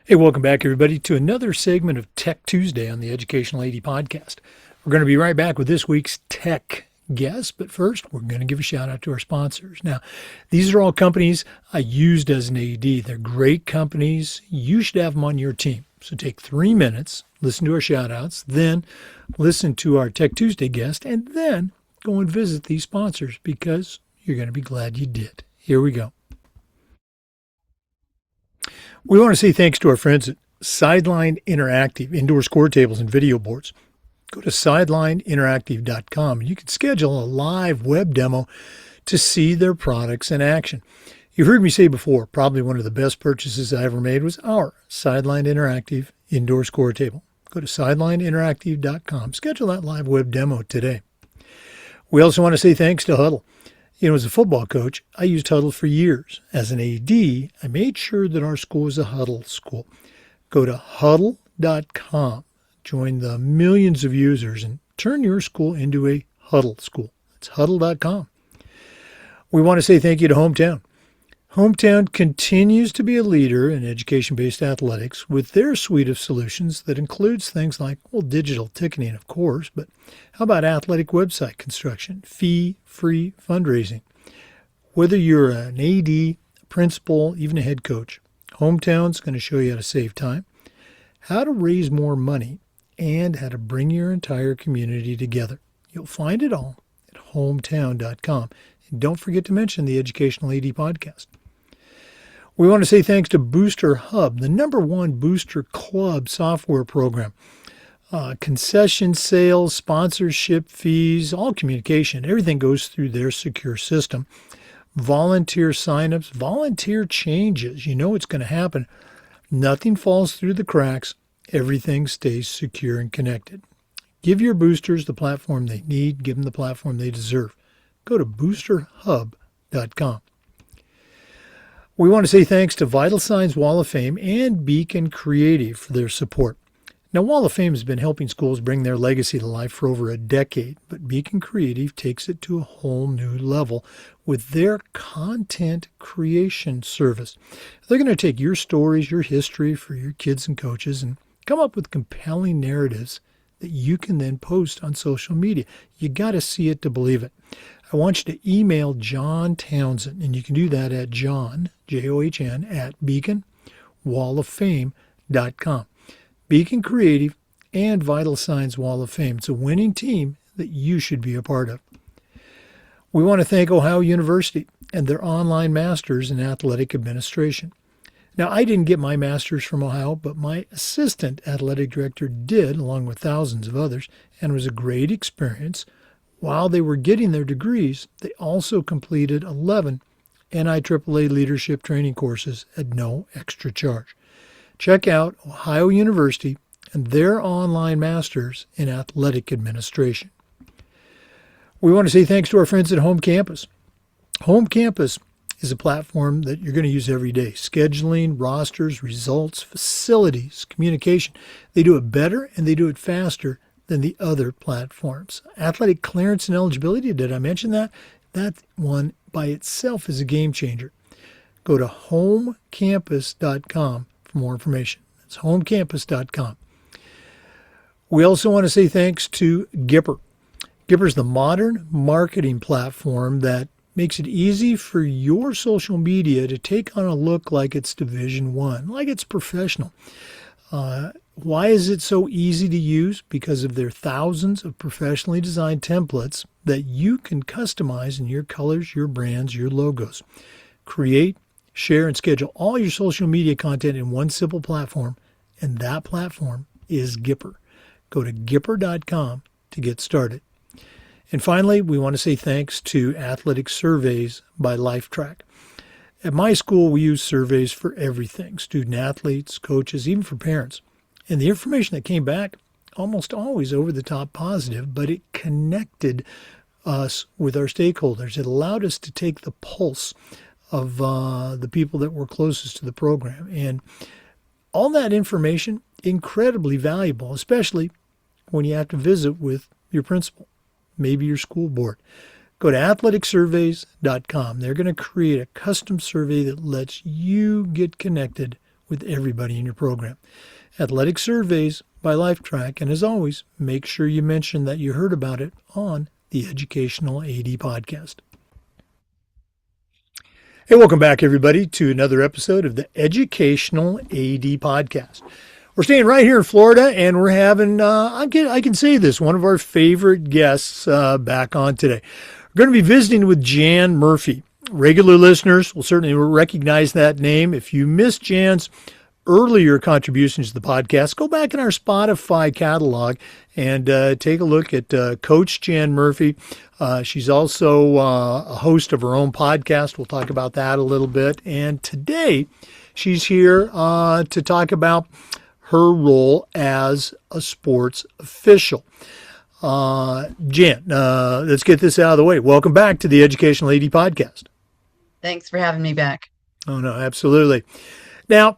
Hey, welcome back, everybody, to another segment of Tech Tuesday on the Educational AD Podcast. We're going to be right back with this week's tech guest, but first, we're going to give a shout out to our sponsors. Now, these are all companies I used as an AD. They're great companies. You should have them on your team. So take 3 minutes, listen to our shout outs, then listen to our Tech Tuesday guest, and then go and visit these sponsors because you're going to be glad you did. Here we go. We want to say thanks to our friends at Sideline Interactive, indoor score tables and video boards. Go to sidelineinteractive.com and you can schedule a live web demo to see their products in action. You've heard me say before, probably one of the best purchases I ever made was our Sideline Interactive indoor score table. Go to sidelineinteractive.com. Schedule that live web demo today. We also want to say thanks to Huddle. As a football coach, I used Huddle for years. As an AD, I made sure that our school was a Huddle school. Go to huddle.com, join the millions of users, and turn your school into a Huddle school. It's huddle.com. We want to say thank you to Hometown. Hometown continues to be a leader in education-based athletics with their suite of solutions that includes things like, digital ticketing, of course, but how about athletic website construction, fee-free fundraising? Whether you're an AD, a principal, even a head coach, Hometown's going to show you how to save time, how to raise more money, and how to bring your entire community together. You'll find it all at hometown.com. And don't forget to mention the Educational AD Podcast. We want to say thanks to Booster Hub, the #1 booster club software program. Concession sales, sponsorship fees, all communication, everything goes through their secure system. Volunteer signups, volunteer changes. You know it's going to happen. Nothing falls through the cracks. Everything stays secure and connected. Give your boosters the platform they need. Give them the platform they deserve. Go to boosterhub.com. We want to say thanks to Vital Signs Wall of Fame and Beacon Creative for their support. Now, Wall of Fame has been helping schools bring their legacy to life for over a decade, but Beacon Creative takes it to a whole new level with their content creation service. They're going to take your stories, your history for your kids and coaches, and come up with compelling narratives that you can then post on social media. You got to see it to believe it. I want you to email John Townsend, and you can do that at John, John, at beaconwalloffame.com. Beacon Creative and Vital Signs Wall of Fame. It's a winning team that you should be a part of. We want to thank Ohio University and their online masters in athletic administration. Now, I didn't get my master's from Ohio, but my assistant athletic director did, along with thousands of others, and it was a great experience. While they were getting their degrees, they also completed 11 NIAAA leadership training courses at no extra charge. Check out Ohio University and their online masters in athletic administration. We want to say thanks to our friends at Home Campus. Home Campus is a platform that you're going to use every day. Scheduling, rosters, results, facilities, communication. They do it better and they do it faster than the other platforms. Athletic clearance and eligibility, did I mention that? That one by itself is a game changer. Go to homecampus.com for more information. That's homecampus.com. We also want to say thanks to Gipper. Gipper is the modern marketing platform that makes it easy for your social media to take on a look like it's Division I, like it's professional. Why is it so easy to use? Because of their thousands of professionally designed templates that you can customize in your colors, your brands, your logos. Create, share, and schedule all your social media content in one simple platform, and that platform is Gipper. Go to Gipper.com to get started. And finally, we want to say thanks to Athletic Surveys by LifeTrack. At my school, we use surveys for everything, student athletes, coaches, even for parents. And the information that came back, almost always over the top positive, but it connected us with our stakeholders. It allowed us to take the pulse of the people that were closest to the program. And all that information, incredibly valuable, especially when you have to visit with your principal, maybe your school board. Go to athleticsurveys.com. They're going to create a custom survey that lets you get connected with everybody in your program. Athletic Surveys by LifeTrack, and as always, make sure you mention that you heard about it on the Educational AD Podcast. Hey, welcome back, everybody, to another episode of the Educational AD Podcast. We're staying right here in Florida, and we're having, I can say this, one of our favorite guests back on today. We're going to be visiting with Jan Murphy. Regular listeners will certainly recognize that name. If you missed Jan's earlier contributions to the podcast, go back in our Spotify catalog and take a look at Coach Jan Murphy. She's also a host of her own podcast. We'll talk about that a little bit. And today, she's here to talk about her role as a sports official. Jan, let's get this out of the way. Welcome back to the Educational AD Podcast. Thanks for having me back. Oh, no, absolutely. Now,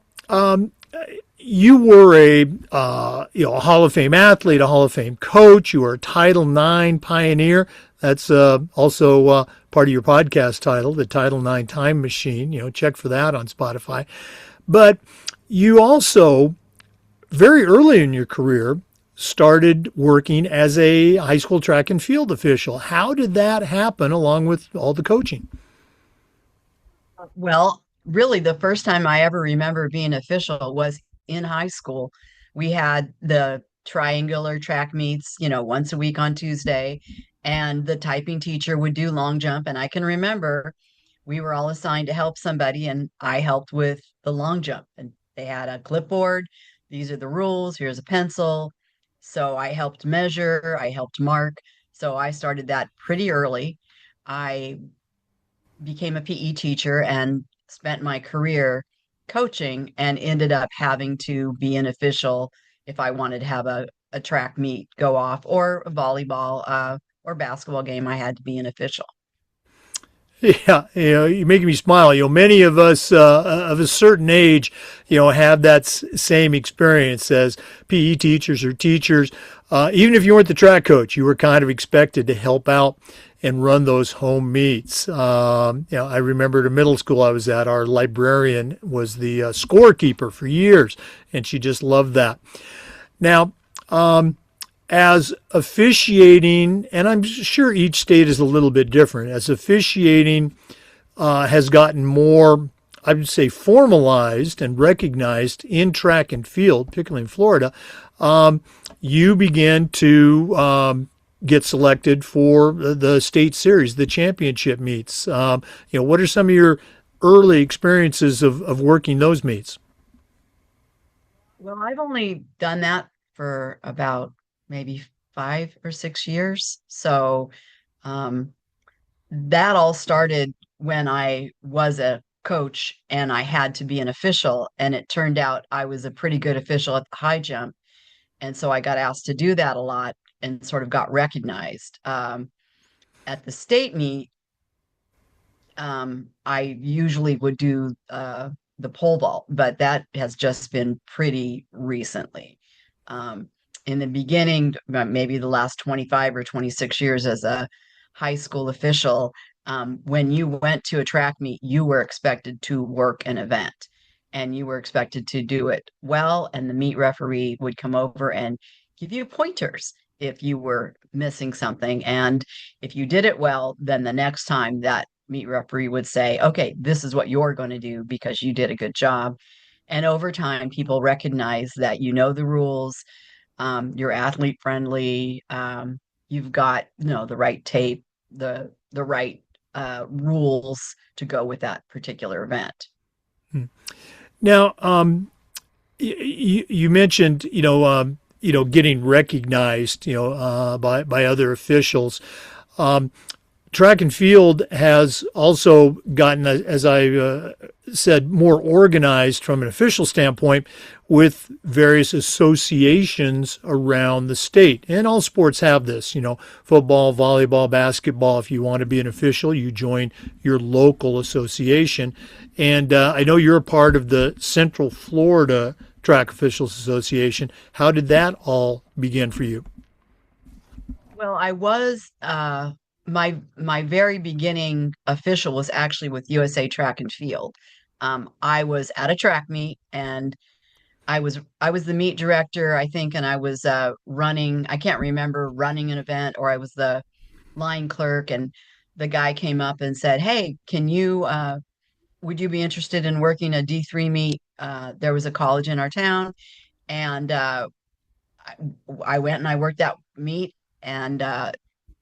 you were a Hall of Fame athlete, a Hall of Fame coach. You were a Title IX pioneer. That's also part of your podcast title, the Title IX Time Machine. Check for that on Spotify. But you also, very early in your career, started working as a high school track and field official. How did that happen along with all the coaching? Well, really, the first time I ever remember being official was in high school. We had the triangular track meets, once a week on Tuesday, and the typing teacher would do long jump. And I can remember we were all assigned to help somebody, and I helped with the long jump. And they had a clipboard. These are the rules. Here's a pencil. So I helped measure, I helped mark. So I started that pretty early. I became a PE teacher and spent my career coaching and ended up having to be an official if I wanted to have a track meet go off or a volleyball or basketball game. I had to be an official. Yeah, you're making me smile. Many of us of a certain age, have that same experience as PE teachers or teachers. Even if you weren't the track coach, you were kind of expected to help out and run those home meets. I remember at a middle school I was at, our librarian was the scorekeeper for years, and she just loved that. Now, as officiating, and I'm sure each state is a little bit different, as officiating has gotten more, I would say, formalized and recognized in track and field, particularly in Florida, you began to get selected for the state series, the championship meets. What are some of your early experiences of working those meets? Well, I've only done that for about maybe 5 or 6 years. So that all started when I was a coach and I had to be an official. And it turned out I was a pretty good official at the high jump. And so I got asked to do that a lot and sort of got recognized. At the state meet, I usually would do the pole vault, but that has just been pretty recently. In the beginning, maybe the last 25 or 26 years as a high school official, when you went to a track meet, you were expected to work an event and you were expected to do it well. And the meet referee would come over and give you pointers if you were missing something. And if you did it well, then the next time that meet referee would say, okay, this is what you're going to do because you did a good job. And over time, people recognize that you know the rules, you're athlete friendly, you've got the right tape, the right rules to go with that particular event. Now, you mentioned getting recognized by other officials. Track and field has also gotten, as I said, more organized from an official standpoint with various associations around the state. And all sports have this, football, volleyball, basketball. If you want to be an official, you join your local association. And I know you're a part of the Central Florida Track Officials Association. How did that all begin for you? Well, I was my very beginning official was actually with USA Track and Field. I was at a track meet, and I was the meet director, I think, and I was running. I can't remember, running an event, or I was the line clerk. And the guy came up and said, "Hey, can you would you be interested in working a D3 meet?" There was a college in our town, and I, I went and I worked that meet, and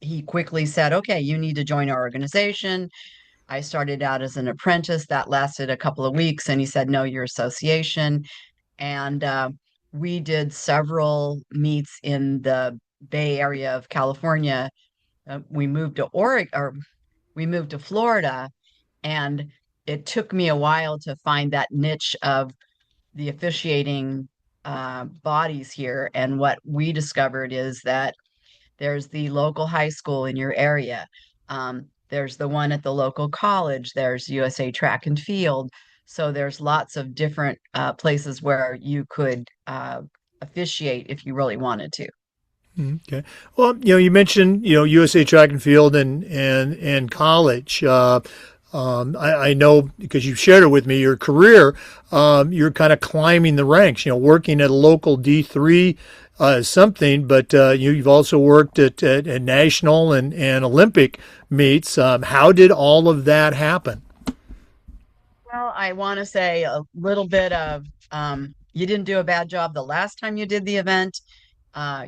he quickly said, "Okay, you need to join our organization." I started out as an apprentice. That lasted a couple of weeks, and he said, "No, your association." And we did several meets in the Bay Area of California. We moved to Oregon, or we moved to Florida, and it took me a while to find that niche of the officiating bodies here. And what we discovered is that there's the local high school in your area. There's the one at the local college. There's USA Track and Field. So there's lots of different places where you could officiate if you really wanted to. Okay. Well, you mentioned, USA Track and Field and college. I know because you've shared it with me, your career, you're kind of climbing the ranks, working at a local D3 something, but you've also worked at national and Olympic meets. How did all of that happen? Well, I want to say a little bit of you didn't do a bad job the last time you did the event.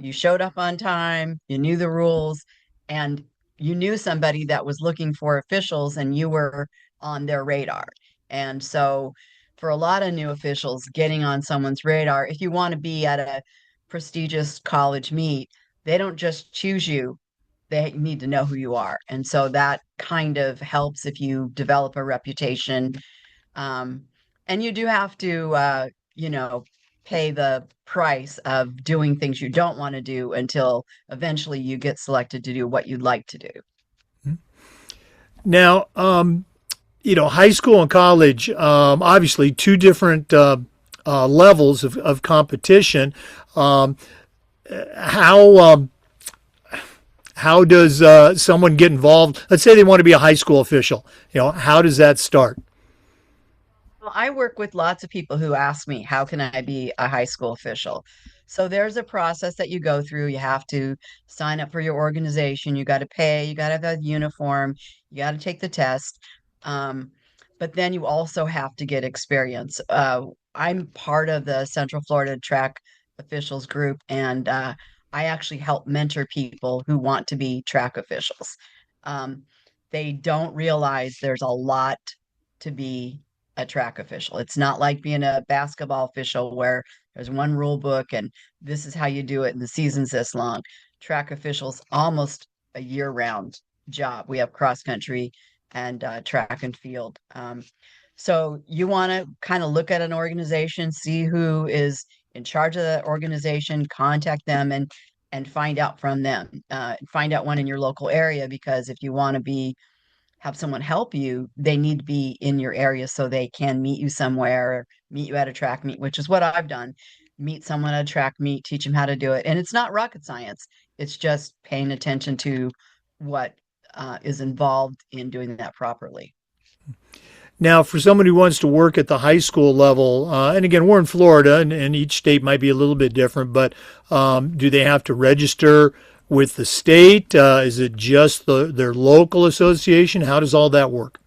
You showed up on time, you knew the rules, and you knew somebody that was looking for officials, and you were on their radar. And so, for a lot of new officials, getting on someone's radar, if you want to be at a prestigious college meet, they don't just choose you, they need to know who you are. And so, that kind of helps if you develop a reputation. um, and you do have to, you know, pay the price of doing things you don't want to do until eventually you get selected to do what you'd like to do. Now, high school and college, obviously two different levels of competition. Um, how how does someone get involved? Let's say they want to be a high school official. How does that start? Well, I work with lots of people who ask me, how can I be a high school official? So there's a process that you go through. You have to sign up for your organization. You got to pay. You got to have a uniform. You got to take the test. Um, but then you also have to get experience. I'm part of the Central Florida Track Officials Group, and I actually help mentor people who want to be track officials. Um, they don't realize there's a lot to be a track official. It's not like being a basketball official where there's one rule book and this is how you do it and the season's this long. Track officials almost a year-round job. We have cross country and track and field. So you want to kind of look at an organization, see who is in charge of that organization, contact them, and find out from them. Find out one in your local area, because if you want to be have someone help you, they need to be in your area so they can meet you somewhere, or meet you at a track meet, which is what I've done. Meet someone at a track meet, teach them how to do it. And it's not rocket science. It's just paying attention to what is involved in doing that properly. Now, for someone who wants to work at the high school level, and again, we're in Florida, and each state might be a little bit different, but do they have to register with the state? Is it just their local association? How does all that work?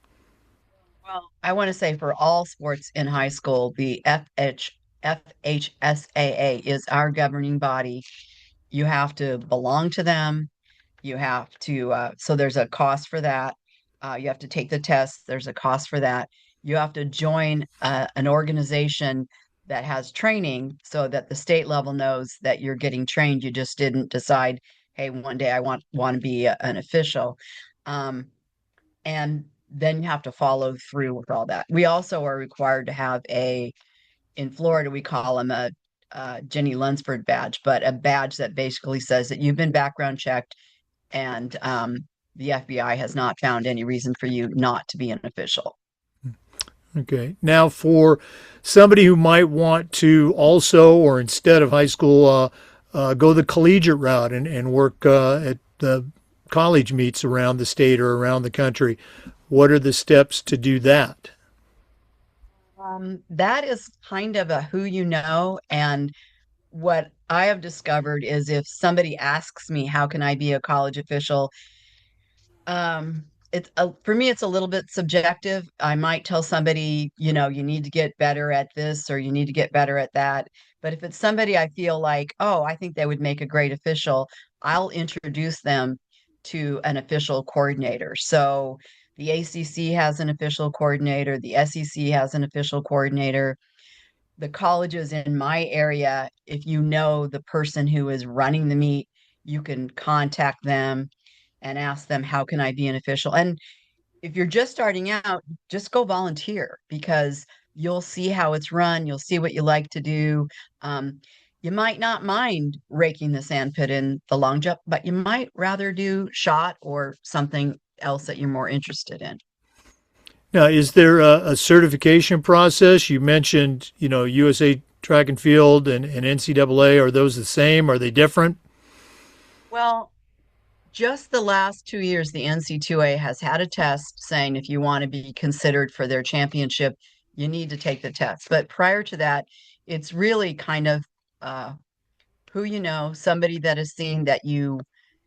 Well, I want to say for all sports in high school, the FHSAA is our governing body. You have to belong to them. You have to, so there's a cost for that. You have to take the test. There's a cost for that. You have to join an organization that has training so that the state level knows that you're getting trained. You just didn't decide, hey, one day I want to be an official. Um, and then you have to follow through with all that. We also are required to have in Florida, we call them a Jenny Lunsford badge, but a badge that basically says that you've been background checked, and the FBI has not found any reason for you not to be an official. Okay. Now, for somebody who might want to also, or instead of high school, go the collegiate route and work at the college meets around the state or around the country, what are the steps to do that? That is kind of a who you know. And what I have discovered is if somebody asks me, how can I be a college official? For me, it's a little bit subjective. I might tell somebody, you need to get better at this or you need to get better at that. But if it's somebody I feel like, oh, I think they would make a great official, I'll introduce them to an official coordinator. So the ACC has an official coordinator, the SEC has an official coordinator. The colleges in my area, if you know the person who is running the meet, you can contact them and ask them, how can I be an official? And if you're just starting out, just go volunteer because you'll see how it's run. You'll see what you like to do. Um, you might not mind raking the sand pit in the long jump, but you might rather do shot or something else that you're more interested in. Now, is there a certification process? You mentioned, USA Track and Field and NCAA. Are those the same? Are they different? Well, just the last 2 years, the NC2A has had a test saying if you want to be considered for their championship, you need to take the test. But prior to that, it's really kind of uh, who you know, somebody that has seen that you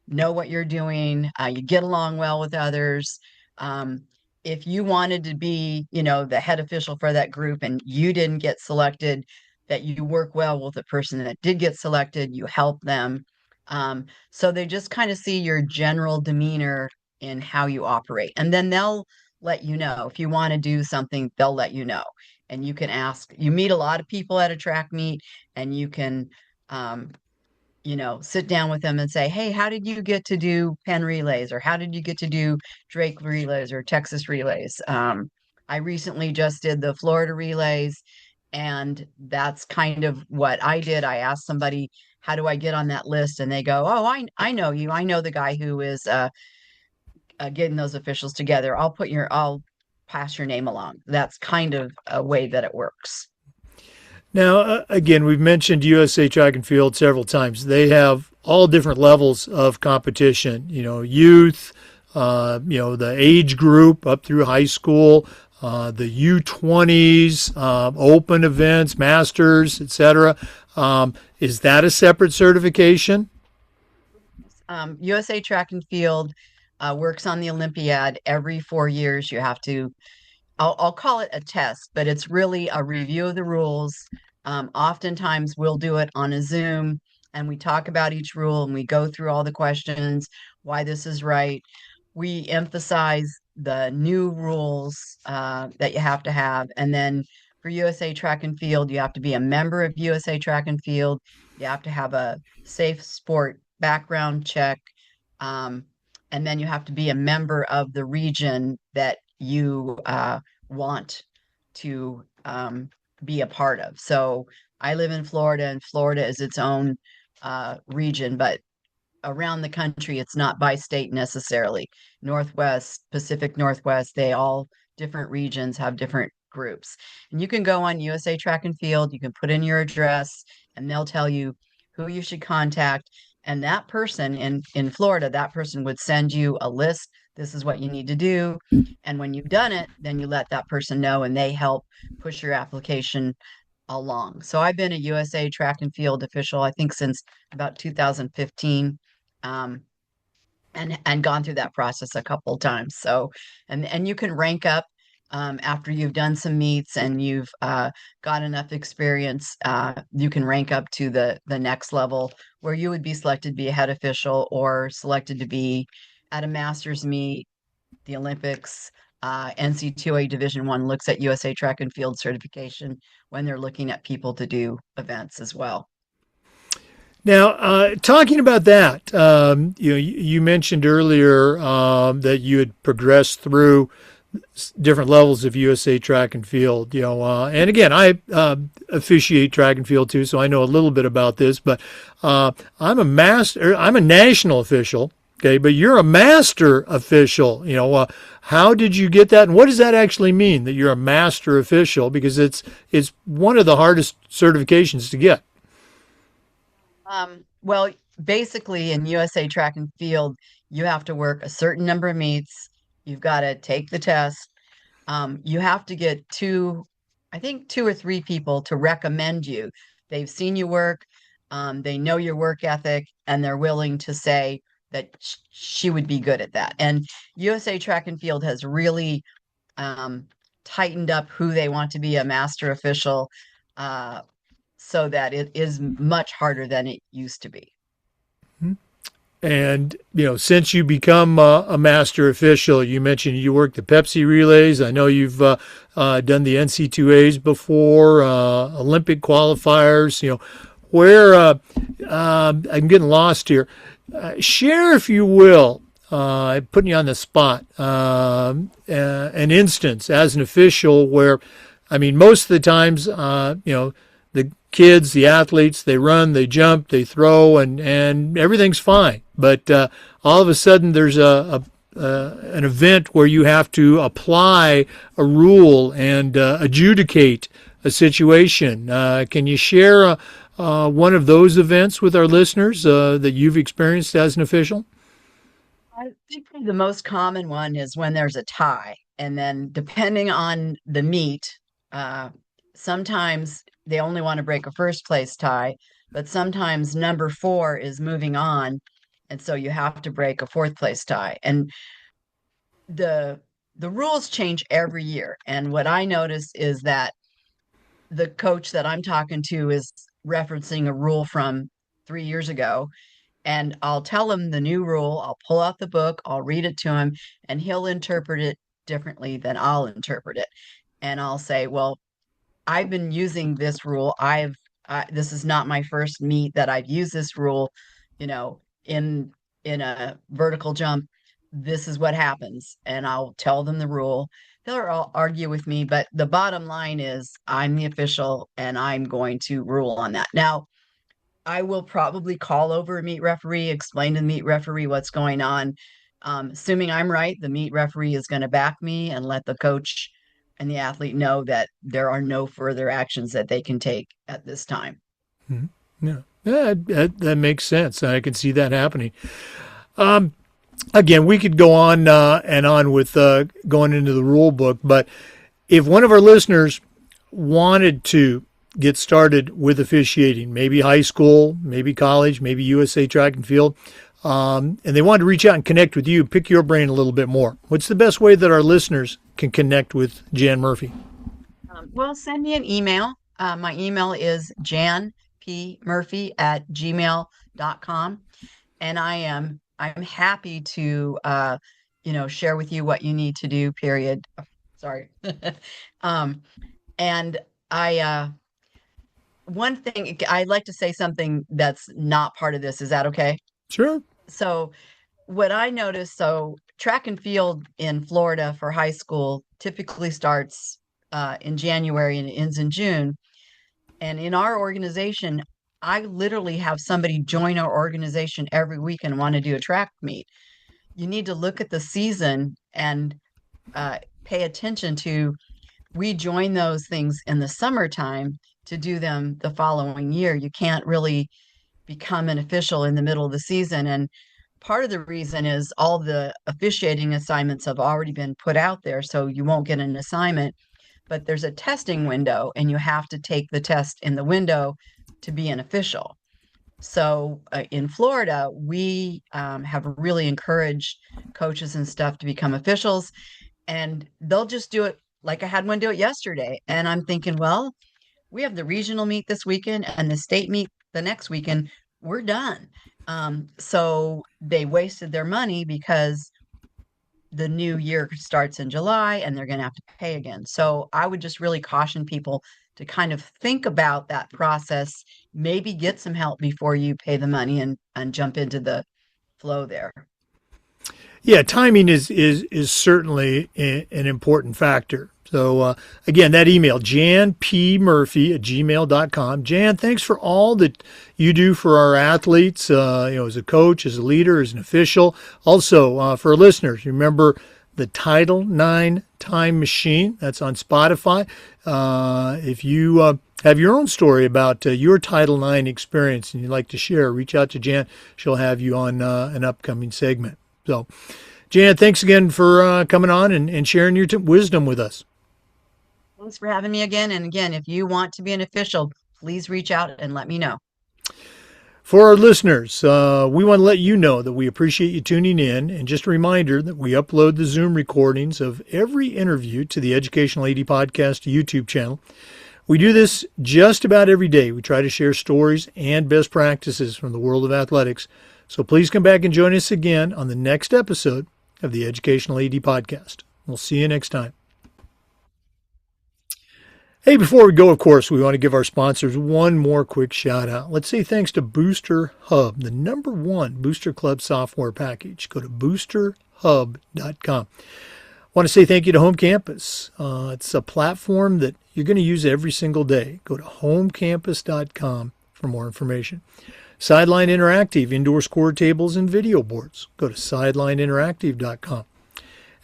know what you're doing, you get along well with others. Um, if you wanted to be, the head official for that group and you didn't get selected, that you work well with the person that did get selected, you help them. So they just kind of see your general demeanor in how you operate. And then they'll let you know. If you want to do something, they'll let you know. And you can ask, you meet a lot of people at a track meet, and you can um, sit down with them and say, hey, how did you get to do Penn relays? Or how did you get to do Drake relays or Texas relays? I recently just did the Florida relays, and that's kind of what I did. I asked somebody, how do I get on that list? And they go, oh, I know you. I know the guy who is getting those officials together. I'll pass your name along. That's kind of a way that it works. Now, again, we've mentioned USA Track and Field several times. They have all different levels of competition, youth, the age group up through high school, the U20s, open events, masters, etc. Is that a separate certification? USA Track and Field works on the Olympiad every 4 years. You have to I'll call it a test, but it's really a review of the rules. Oftentimes, we'll do it on a Zoom and we talk about each rule and we go through all the questions, why this is right. We emphasize the new rules that you have to have. And then for USA Track and Field, you have to be a member of USA Track and Field. You have to have a safe sport background check. Um, and then you have to be a member of the region that you want to be a part of. So I live in Florida, and Florida is its own region, but around the country, it's not by state necessarily. Northwest, Pacific Northwest, they all different regions have different groups. And you can go on USA Track and Field, you can put in your address, and they'll tell you who you should contact. And that person in Florida, that person would send you a list. This is what you need to do. And when you've done it, then you let that person know and they help push your application along. So I've been a USA Track and Field official, I think, since about 2015, um, and gone through that process a couple of times. So, and you can rank up after you've done some meets and you've got enough experience. You can rank up to the next level where you would be selected to be a head official or selected to be at a master's meet, the Olympics. NC2A Division One looks at USA Track and Field certification when they're looking at people to do events as well. Now, talking about that, you mentioned earlier that you had progressed through different levels of USA Track and Field. And again, I officiate track and field too, so I know a little bit about this. But I'm a national official. Okay, but you're a master official. How did you get that, and what does that actually mean that you're a master official? Because it's one of the hardest certifications to get. Well, basically in USA Track and Field, you have to work a certain number of meets. You've got to take the test. You have to get two. I think two or three people to recommend you. They've seen you work, they know your work ethic, and they're willing to say that she would be good at that. And USA Track and Field has really um, tightened up who they want to be a master official, uh, so that it is much harder than it used to be. And, since you become a master official, you mentioned you worked the Pepsi relays. I know you've done the NC2As before, Olympic qualifiers. Where I'm getting lost here. Share, if you will, putting you on the spot, an instance as an official where, I mean, most of the times, the kids, the athletes, they run, they jump, they throw, and everything's fine. But all of a sudden, there's an event where you have to apply a rule and adjudicate a situation. Can you share one of those events with our listeners that you've experienced as an official? I think the most common one is when there's a tie, and then depending on the meet, uh, sometimes they only want to break a first place tie, but sometimes number four is moving on, and so you have to break a fourth place tie. And the the rules change every year. And what I notice is that the coach that I'm talking to is referencing a rule from 3 years ago, and I'll tell him the new rule. I'll pull out the book, I'll read it to him, and he'll interpret it differently than I'll interpret it. And I'll say, well, I've been using this rule. This is not my first meet that I've used this rule, in a vertical jump. This is what happens. And I'll tell them the rule. They'll all argue with me, but the bottom line is I'm the official and I'm going to rule on that. Now, I will probably call over a meet referee, explain to the meet referee what's going on. Assuming I'm right, the meet referee is going to back me and let the coach and the athlete know that there are no further actions that they can take at this time. Yeah, that makes sense. I can see that happening. Again, we could go on and on with going into the rule book, but if one of our listeners wanted to get started with officiating, maybe high school, maybe college, maybe USA Track and Field, and they wanted to reach out and connect with you, pick your brain a little bit more, what's the best way that our listeners can connect with Jan Murphy? Well, send me an email. My email is janpmurphy@gmail.com. And I'm happy to share with you what you need to do, period. Oh, sorry. um, and I one thing I'd like to say something that's not part of this. Is that okay? Sure. So what I noticed, so track and field in Florida for high school typically starts in January and ends in June. And in our organization, I literally have somebody join our organization every week and want to do a track meet. You need to look at the season and pay attention to, we join those things in the summertime to do them the following year. You can't really become an official in the middle of the season. And part of the reason is all the officiating assignments have already been put out there, so you won't get an assignment. But there's a testing window, and you have to take the test in the window to be an official. So in Florida, we have really encouraged coaches and stuff to become officials, and they'll just do it like I had one do it yesterday. And I'm thinking, well, we have the regional meet this weekend and the state meet the next weekend. We're done. So they wasted their money because the new year starts in July and they're going to have to pay again. So I would just really caution people to kind of think about that process, maybe get some help before you pay the money and jump into the flow there. Yeah, timing is certainly an important factor. So again, that email, janpmurphy@gmail.com. Jan, thanks for all that you do for our athletes, as a coach, as a leader, as an official. Also, for our listeners, remember the Title IX Time Machine. That's on Spotify. If you have your own story about your Title IX experience and you'd like to share, reach out to Jan. She'll have you on an upcoming segment. So, Jan, thanks again for coming on and sharing your wisdom with us. Thanks for having me again. And again, if you want to be an official, please reach out and let me know. For our listeners, we want to let you know that we appreciate you tuning in. And just a reminder that we upload the Zoom recordings of every interview to the Educational AD Podcast YouTube channel. We do this just about every day. We try to share stories and best practices from the world of athletics. So please come back and join us again on the next episode of the Educational AD Podcast. We'll see you next time. Hey, before we go, of course, we want to give our sponsors one more quick shout out. Let's say thanks to Booster Hub, the #1 Booster Club software package. Go to boosterhub.com. I want to say thank you to Home Campus. It's a platform that you're going to use every single day. Go to homecampus.com for more information. Sideline Interactive, indoor score tables and video boards. Go to sidelineinteractive.com.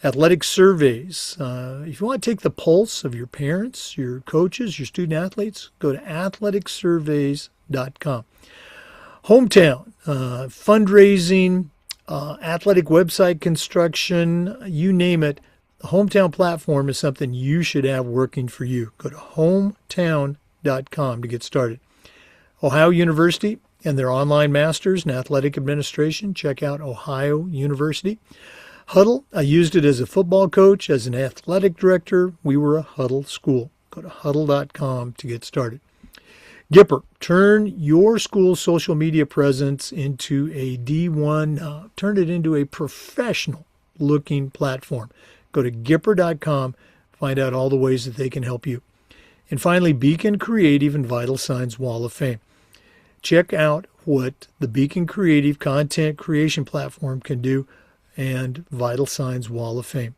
Athletic surveys. If you want to take the pulse of your parents, your coaches, your student athletes, go to athleticsurveys.com. Hometown, fundraising, athletic website construction, you name it. The Hometown platform is something you should have working for you. Go to hometown.com to get started. Ohio University and their online masters in athletic administration. Check out Ohio University. Huddle, I used it as a football coach, as an athletic director. We were a Huddle school. Go to huddle.com to get started. Gipper, turn your school's social media presence into a D1, turn it into a professional looking platform. Go to gipper.com, find out all the ways that they can help you. And finally, Beacon Creative and Vital Signs Wall of Fame. Check out what the Beacon Creative content creation platform can do, and Vital Signs Wall of Fame.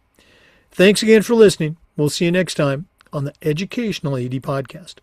Thanks again for listening. We'll see you next time on the Educational AD Podcast.